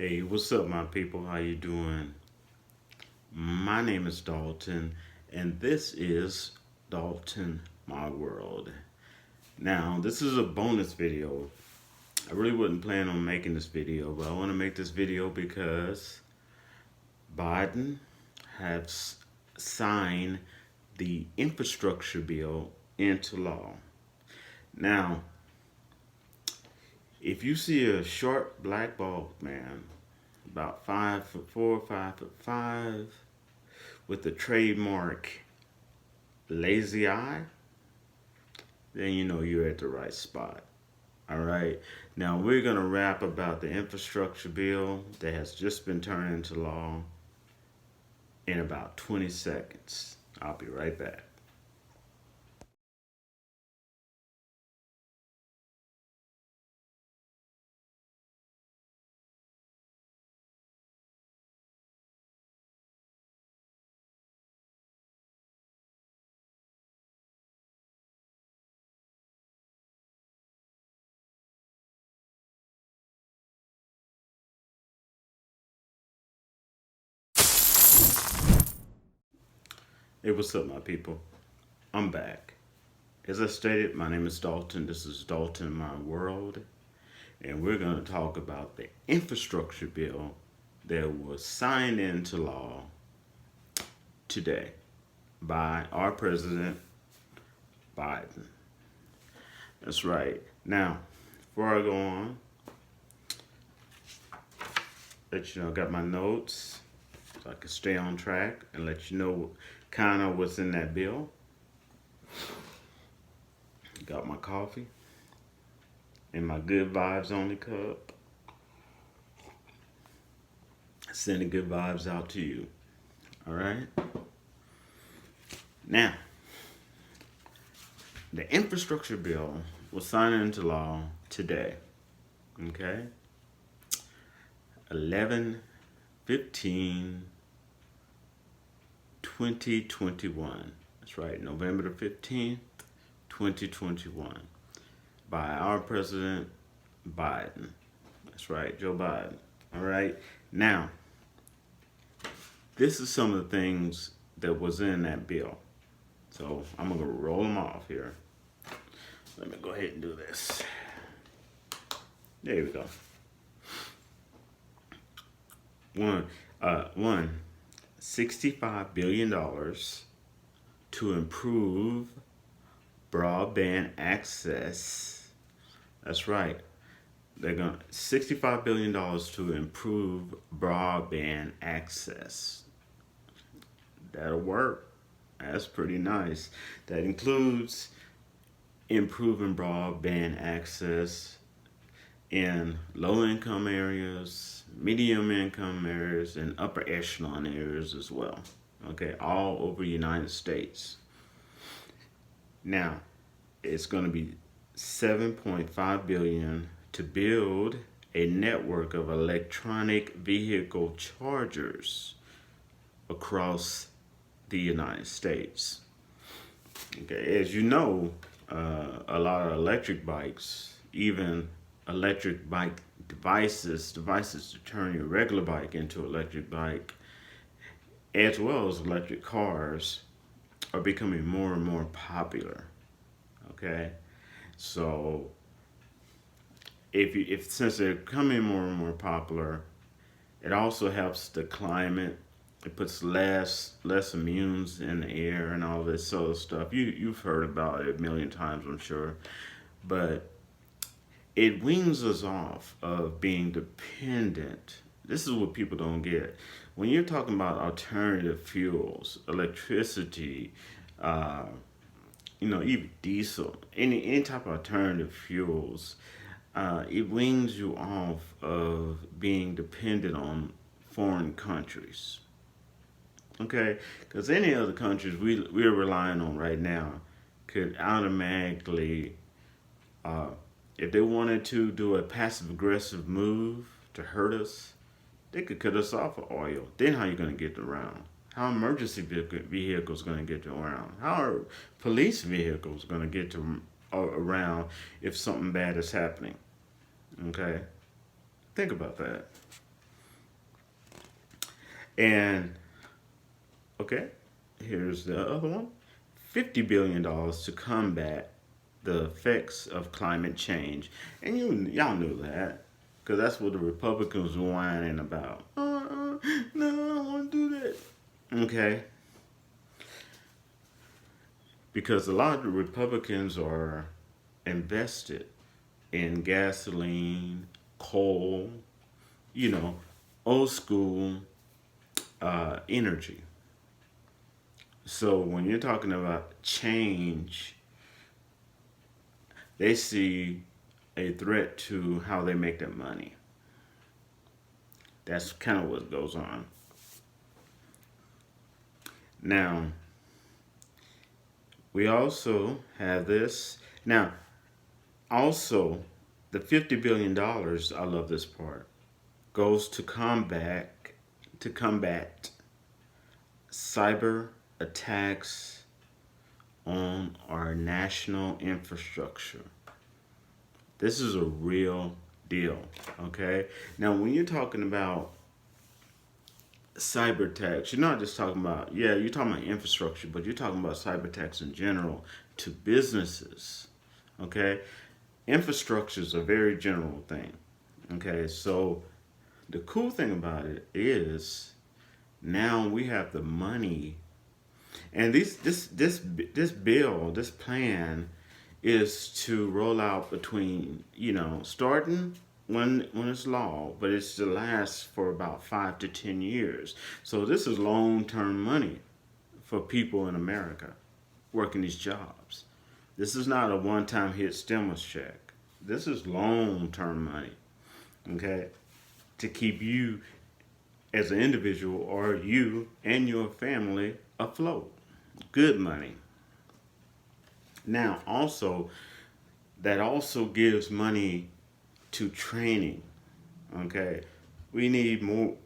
Hey, what's up, my people? How you doing? My name is Dalton, and this is Dalton, My World. Now, this is a bonus video. I really wasn't planning on making this video, but I want to make this video because Biden has signed the infrastructure bill into law. Now, if you see a short black bald man, about 5'4", 5'5", with the trademark lazy eye, then you know you're at the right spot. All right. Now we're gonna rap about the infrastructure bill that has just been turned into law in about 20 seconds. I'll be right back. Hey, what's up, my people? I'm back. As I stated, my name is Dalton. This is Dalton My World, and we're going to talk about the infrastructure bill that was signed into law today by our president, Biden. That's right. Now, before I go on, let you know I got my notes so I can stay on track and let you know kind of what's in that bill. Got my coffee in my good vibes only cup. Sending good vibes out to you. All right. Now, the infrastructure bill was signed into law today. Okay. 11/15/2021. That's right, November the 15th, 2021. By our president, Biden. That's right, Joe Biden. All right. Now, this is some of the things that was in that bill. So I'm going to roll them off here. Let me go ahead and do this. There we go. One, $65 billion to improve broadband access. That's right. They're going $65 billion to improve broadband access. That'll work. That's pretty nice. That includes improving broadband access in low-income areas, medium-income areas, and upper echelon areas as well. Okay, all over the United States. Now, it's going to be 7.5 billion to build a network of electronic vehicle chargers across the United States. Okay, as you know, a lot of electric bikes, even electric bike devices to turn your regular bike into electric bike, as well as electric cars, are becoming more and more popular. Okay, so if since they're becoming more and more popular, it also helps the climate. It puts less immunes in the air and all this sort of stuff. You've heard about it a million times, I'm sure, but it weans us off of being dependent. This is what people don't get. When you're talking about alternative fuels, electricity, uh, even diesel, any type of alternative fuels, it weans you off of being dependent on foreign countries. Okay, because any other countries we're relying on right now could automatically, uh, if they wanted to do a passive aggressive move to hurt us, they could cut us off of oil. Then how are you going to get around? How are emergency vehicles going to get around? How are police vehicles going to get to around if something bad is happening? Okay, think about that. And okay, here's the other one: $50 billion to combat the effects of climate change. And y'all knew that because that's what the Republicans were whining about. No, I don't want to do that. Okay, because a lot of the Republicans are invested in gasoline, coal, you know, old school energy. So when you're talking about change, they see a threat to how they make their money. That's kind of what goes on. Now, we also have this. Now, also, the $50 billion, I love this part, goes to combat cyber attacks on our national infrastructure. This is a real deal, okay? Now, when you're talking about cyber attacks, you're not just talking about, yeah, you're talking about infrastructure, but you're talking about cyber attacks in general to businesses, okay? Infrastructure is a very general thing, okay? So the cool thing about it is now we have the money, and this plan is to roll out between, starting when it's law, but it's to last for about 5 to 10 years. So this is long term money for people in America working these jobs. This is not a one time hit stimulus check. This is long term money, okay, to keep you as an individual or you and your family afloat. Good money. Now, also, that also gives money to training. Okay, we need more.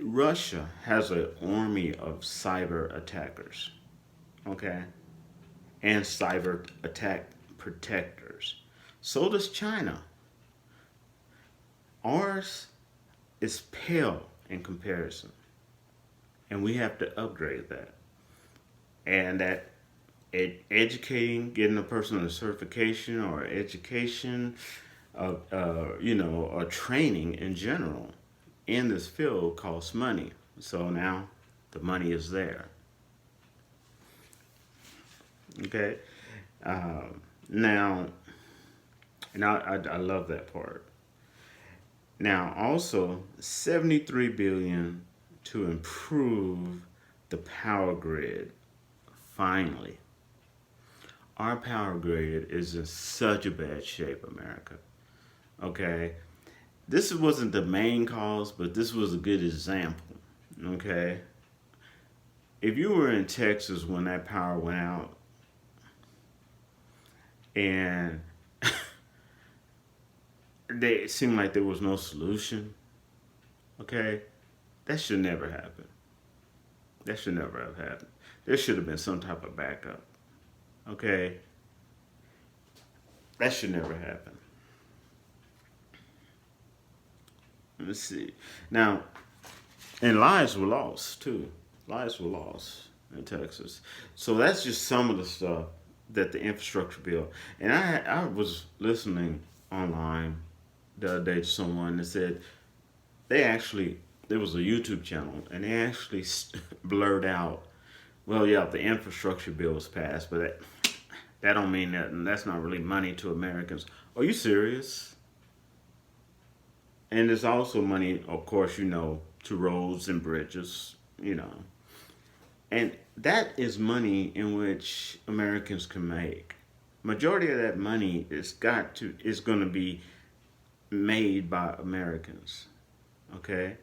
Russia has an army of cyber attackers. Okay, and cyber attack protectors. So does China. Ours is pale in comparison, and we have to upgrade that. And that educating, getting a person a certification or education, or training in general in this field costs money. So now the money is there. Okay. Now, and I love that part. Now, also 73 billion to improve the power grid. Finally, our power grid is in such a bad shape, America. Okay, this wasn't the main cause, but this was a good example. Okay, if you were in Texas when that power went out, and it seemed like there was no solution, okay, that should never happen. That should never have happened. There should have been some type of backup. Okay, that should never happen. Let's see. Now, and lives were lost too. Lives were lost in Texas. So that's just some of the stuff that the infrastructure bill. And I was listening online the other day to someone that said they actually, there was a YouTube channel and they actually blurred out, well, yeah, the infrastructure bill was passed, but that don't mean nothing. That's not really money to Americans. Are you serious? And there's also money, of course, to roads and bridges, and that is money in which Americans can make. Majority of that money is going to be made by Americans, okay?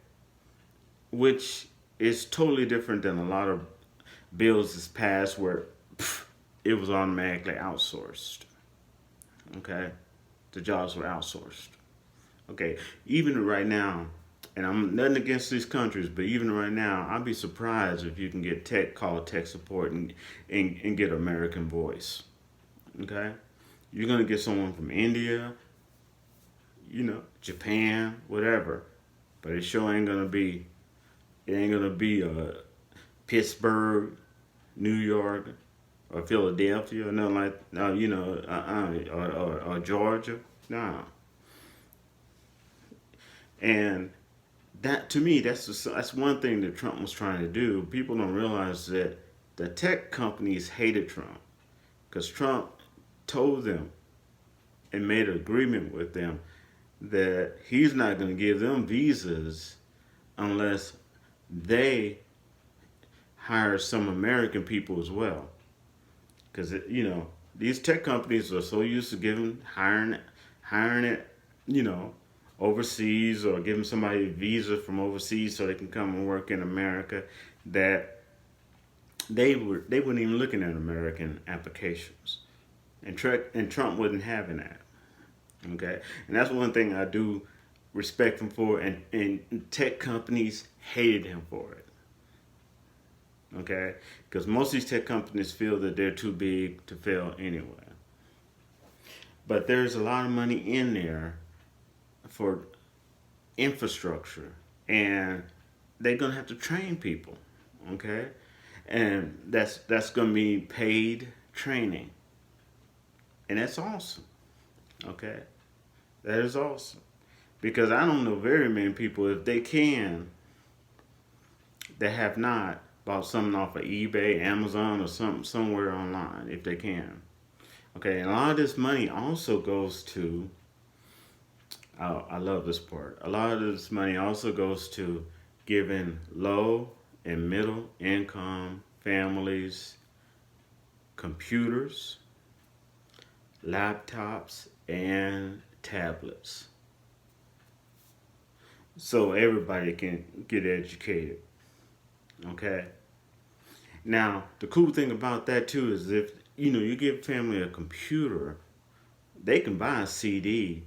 Which is totally different than a lot of bills that's passed where it was automatically outsourced, okay? The jobs were outsourced, okay? Even right now, and I'm nothing against these countries, but even right now, I'd be surprised if you can get call tech support and get American voice. Okay? You're gonna get someone from India, Japan, whatever. But it sure ain't gonna be, It ain't gonna be Pittsburgh, New York, or Philadelphia, or nothing like or Georgia. No. And that to me, that's one thing that Trump was trying to do. People don't realize that the tech companies hated Trump because Trump told them and made an agreement with them that he's not going to give them visas unless they hire some American people as well. Because these tech companies are so used to hiring it, overseas, or giving somebody a visa from overseas so they can come and work in America, that they weren't even looking at American applications, and Trump wasn't having that. Okay, and that's one thing I do respect him for, and tech companies hated him for it. Okay, because most of these tech companies feel that they're too big to fail anyway. But there's a lot of money in there for infrastructure, and they're gonna have to train people. Okay, and that's gonna be paid training, and that's awesome. Okay, that is awesome because I don't know very many people, if they can, that have not bought something off of eBay, Amazon, or somewhere online, if they can. Okay, and a lot of this money also goes to. I love this part. A lot of this money also goes to giving low and middle income families computers, laptops, and tablets, so everybody can get educated. Okay. Now, the cool thing about that too is if you give family a computer, they can buy a CD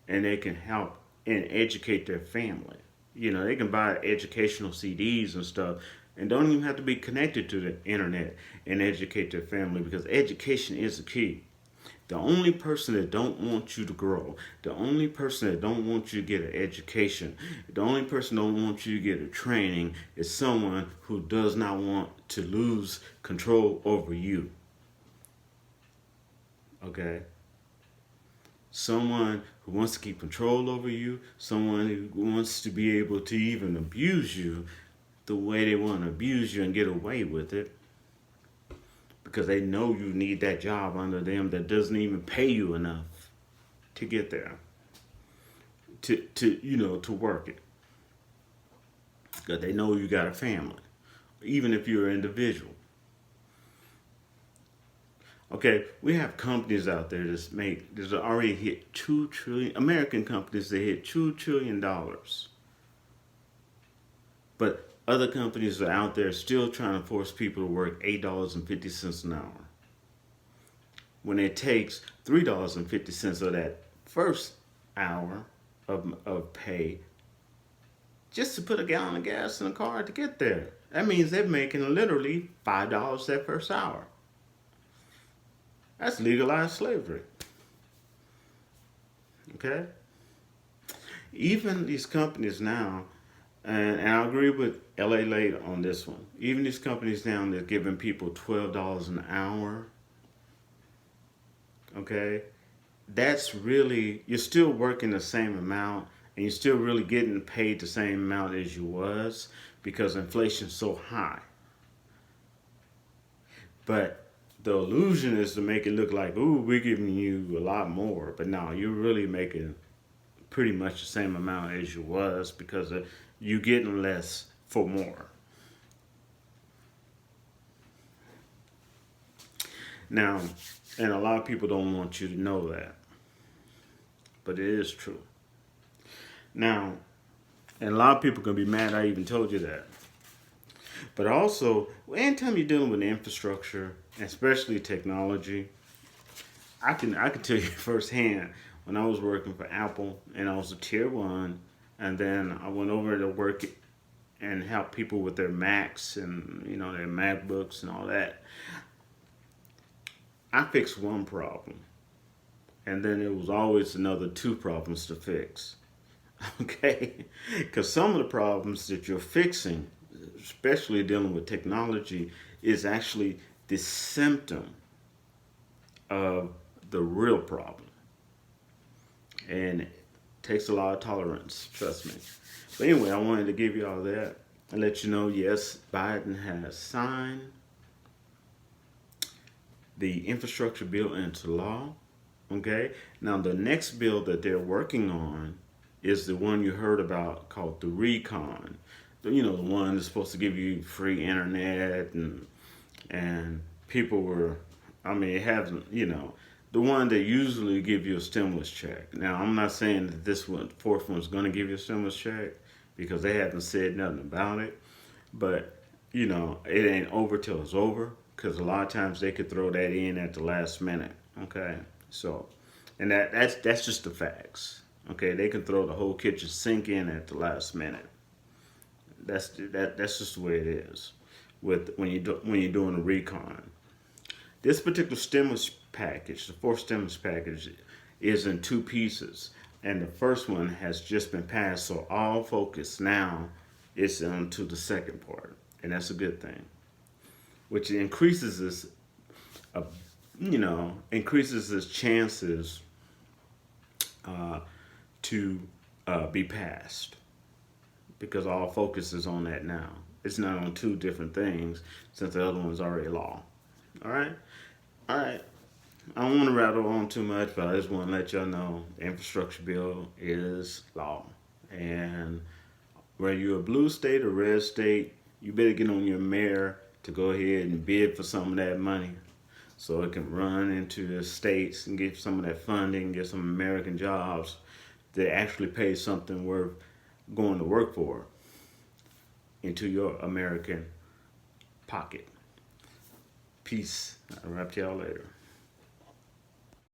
and they can help and educate their family. They can buy educational CDs and stuff and don't even have to be connected to the internet and educate their family, because education is the key. The only person that don't want you to grow, the only person that don't want you to get an education, the only person that don't want you to get a training is someone who does not want to lose control over you. Okay? Someone who wants to keep control over you, someone who wants to be able to even abuse you the way they want to abuse you and get away with it, because they know you need that job under them that doesn't even pay you enough to get there, to work it, because they know you got a family, even if you're an individual. Okay, we have companies out there that's already hit $2 trillion. American companies that hit $2 trillion, but other companies are out there still trying to force people to work $8.50 an hour, when it takes $3.50 of that first hour of pay just to put a gallon of gas in a car to get there. That means they're making literally $5 that first hour. That's legalized slavery. Okay? Even these companies now, and I agree with LA Late on this one, even these companies now, they're giving people $12 an hour. Okay? That's really, you're still working the same amount, and you're still really getting paid the same amount as you was, because inflation's so high. But the illusion is to make it look like, ooh, we're giving you a lot more. But no, you're really making pretty much the same amount as you was, because you're getting less for more. Now, and a lot of people don't want you to know that, but it is true. Now, and a lot of people can be mad I even told you that. But also, anytime you're dealing with infrastructure, especially technology, I can tell you firsthand, when I was working for Apple and I was a tier one, and then I went over to work and help people with their Macs and their MacBooks and all that. I fixed one problem, and then there was always another two problems to fix. Okay? Because some of the problems that you're fixing, especially dealing with technology, is actually the symptom of the real problem. And it takes a lot of tolerance, trust me. But anyway, I wanted to give you all that and let you know, yes, Biden has signed the infrastructure bill into law. Okay? Now, the next bill that they're working on is the one you heard about called the recon. The one that's supposed to give you free internet and people were, I mean, it hasn't, the one that usually give you a stimulus check. Now, I'm not saying that this one, fourth one's going to give you a stimulus check because they haven't said nothing about it. But, it ain't over till it's over because a lot of times they could throw that in at the last minute. Okay. So, and that's just the facts. Okay. They can throw the whole kitchen sink in at the last minute. That's just the way it is with when you're doing a recon. This particular stimulus package, the fourth stimulus package, is in two pieces, and the first one has just been passed. So all focus now is onto the second part, and that's a good thing, which uh, increases its chances to be passed because all focus is on that now. It's not on two different things since the other one's already law. All right, all right. I don't want to rattle on too much, but I just want to let y'all know the infrastructure bill is law. And whether you're a blue state or red state, you better get on your mayor to go ahead and bid for some of that money so it can run into the states and get some of that funding, get some American jobs that actually pay something worth going to work for into your American pocket. Peace. I'll wrap y'all later.